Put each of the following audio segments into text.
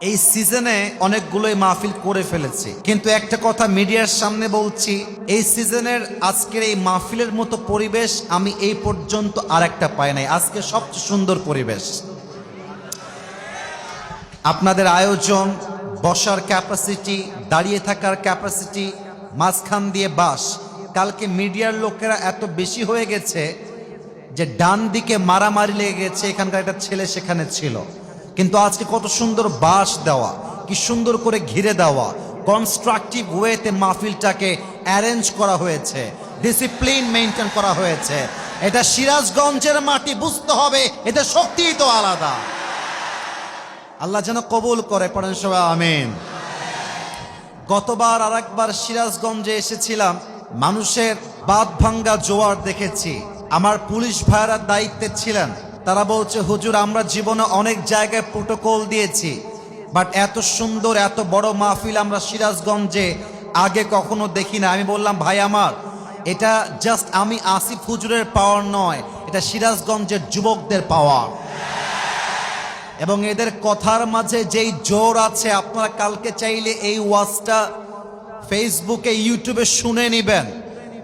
এই সিজনে অনেকগুলোই মাহফিল করে ফেলেছি, কিন্তু একটা কথা মিডিয়ার সামনে বলছি, এই সিজনের আজকের এই মাহফিলের মতো পরিবেশ আমি এই পর্যন্ত আর একটা পাই নাই। আজকে সবচেয়ে সুন্দর পরিবেশ, আপনাদের আয়োজন, বসার ক্যাপাসিটি, দাঁড়িয়ে থাকার ক্যাপাসিটি, মাঝখান দিয়ে বাস। কালকে মিডিয়ার লোকেরা এত বেশি হয়ে গেছে যে ডান দিকে মারামারি লেগে গেছে, এখানকার একটা ছেলে সেখানে ছিল, কিন্তু আজকে কত সুন্দর বাস দেওয়া, কি সুন্দর করে ঘিরে দেওয়া, কনস্ট্রাকটিভ ওয়েতে মাহফিলটাকে অ্যারেঞ্জ করা হয়েছে, ডিসিপ্লিন মেনটেন করা হয়েছে। এটা সিরাজগঞ্জের মাটি, বুঝতে হবে এটা শক্তিই তো আলাদা। আল্লাহ যেন কবুল করে, পড়েন সবাই আমিন। গতবার আর একবার সিরাজগঞ্জে এসেছিলাম, মানুষের বাঁধ ভাঙ্গা জোয়ার দেখেছি। আমার পুলিশ ভাইরা দায়িত্বে ছিলেন, তারা বলছে হুজুর আমরা জীবনে অনেক জায়গায় প্রোটোকল দিয়েছি, বাট এত সুন্দর এত বড় মাহফিল আমরা সিরাজগঞ্জে আগে কখনো দেখি না। আমি বললাম ভাই আমার, এটা জাস্ট আমি আসিফ হুজুরের পাওয়ার নয়, এটা সিরাজগঞ্জের যুবকদের পাওয়ার, এবং এদের কথার মাঝে যেই জোর আছে, আপনারা কালকে চাইলে এই ওয়াজটা ফেসবুকে ইউটিউবে শুনে নেবেন।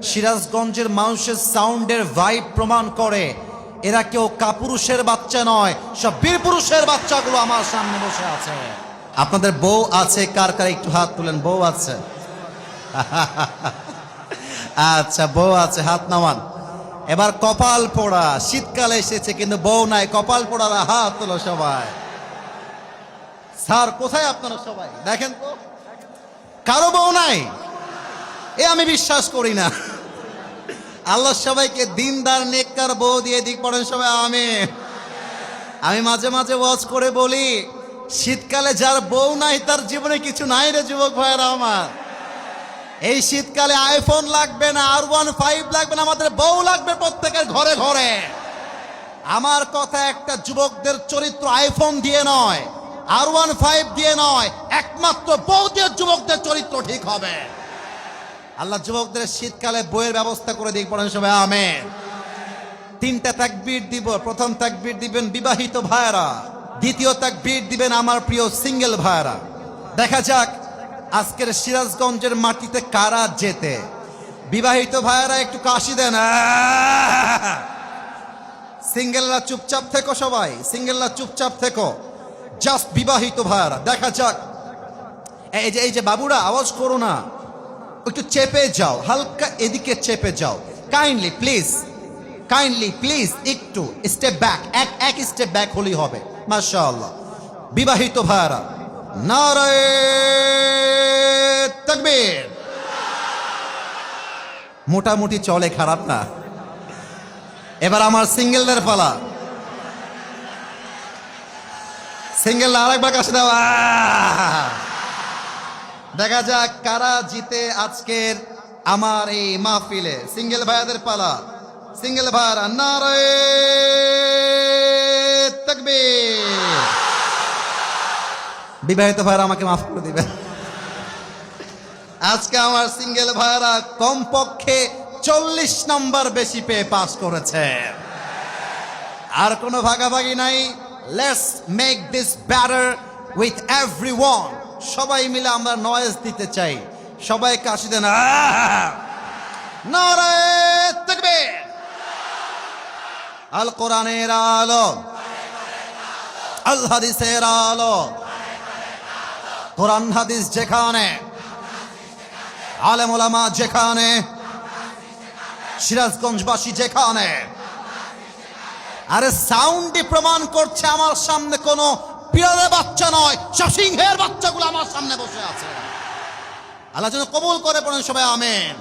সিরাজগঞ্জের মানুষের সাউন্ডের ভাইব প্রমাণ করে এরা কেউ কাপুরুষের বাচ্চা নয়, সব বীর পুরুষের বাচ্চাগুলো আমার সামনে বসে আছে। আপনাদের বউ আছে কার কার, একটু হাত তুলেন। বউ আছে? আচ্ছা, বউ আছে, হাত নামান। এবার কপাল পোড়া, শীতকালে এসেছে কিন্তু বউ নাই, কপাল পোড়ারা হাত তোলো সবাই। স্যার কোথায় আপনারা সবাই? দেখেন তো, কারো বউ নাই? এ আমি বিশ্বাস করি না। আল্লাহ সবাইকে দিনদার নেককার বউ দিয়ে দিক, পড়েন সবাই আমিন। আমি মাঝে মাঝে ওয়াজ করে বলি, শীতকালে যার বউ নাই তার জীবনে কিছু নাই রে যুবক ভাইয়েরা আমার। এই শীতকালে আইফোন লাগবে না, R15 লাগবে না, আমাদের বউ লাগবে প্রত্যেকের ঘরে ঘরে। আমার কথা, একটা যুবকদের চরিত্র আইফোন দিয়ে নয়, R15 দিয়ে নয়, একমাত্র বউ দিয়ে যুবকদের চরিত্র ঠিক হবে। আল্লাহ যুবকদের শীতকালে বইয়ের ব্যবস্থা করে দিক, পড়েন সবাই আমিন। 3টা তাকবীর দিব। প্রথম তাকবীর দিবেন বিবাহিত ভাইরা, দ্বিতীয় তাকবীর দিবেন আমার প্রিয় সিঙ্গেল ভাইরা। দেখা যাক আজকের সিরাজগঞ্জের মাটিতে কারা জেতে। বিবাহিত ভাইরা একটু কাশি দেন। সিঙ্গেলরা চুপচাপ থেকো, সবাই সিঙ্গেলরা চুপচাপ থেকো, জাস্ট বিবাহিত ভাইরা। দেখা যাক, এই যে বাবুরা আওয়াজ করো না, একটু চেপে যাও, হালকা এদিকে চেপে যাও, কাইন্ডলি প্লিজ একটু স্টেপ ব্যাক, এক স্টেপ ব্যাক হলেই হবে। মাশাআল্লাহ। বিবাহিত ভাইরা নারায়ে তাকবীর। মোটামুটি চলে, খারাপ না। এবার আমার সিঙ্গেলদের পালা। সিঙ্গেল আরেকবার কাছে দাও। দেখা যাক কারা জিতে আজকের আমার এই মাহফিলে। সিঙ্গেল ভাইয়াদের পালা। সিঙ্গেল ভাইরা নারায়ে তাকবীর। বিবাহিত ভাইরা আমাকে মাফ করে দিবেন, আজকে আমার সিঙ্গেল ভাইরা কমপক্ষে 40 নম্বর বেশি পেয়ে পাস করেছে। আর কোনো ভাগাভাগি নাই। Let's make this better with everyone. সবাই মিলে আমরা নয়েজ দিতে চাই। সবাই কাশি দেন। নারায়ে তাকবীর। আল কোরআনের আলো, আল হাদিসের আলো, কোরআন হাদিস যেখানে, আলেম ওলামা যেখানে, সিরাজগঞ্জবাসী যেখানে। আরে সাউন্ডই প্রমাণ করছে আমার সামনে কোনো পিয়ারের বাচ্চা নয়, সিংহের বাচ্চাগুলো আমার সামনে বসে আছে। আল্লাহ যেন কবুল করে, পড়েন সবাই আমিন।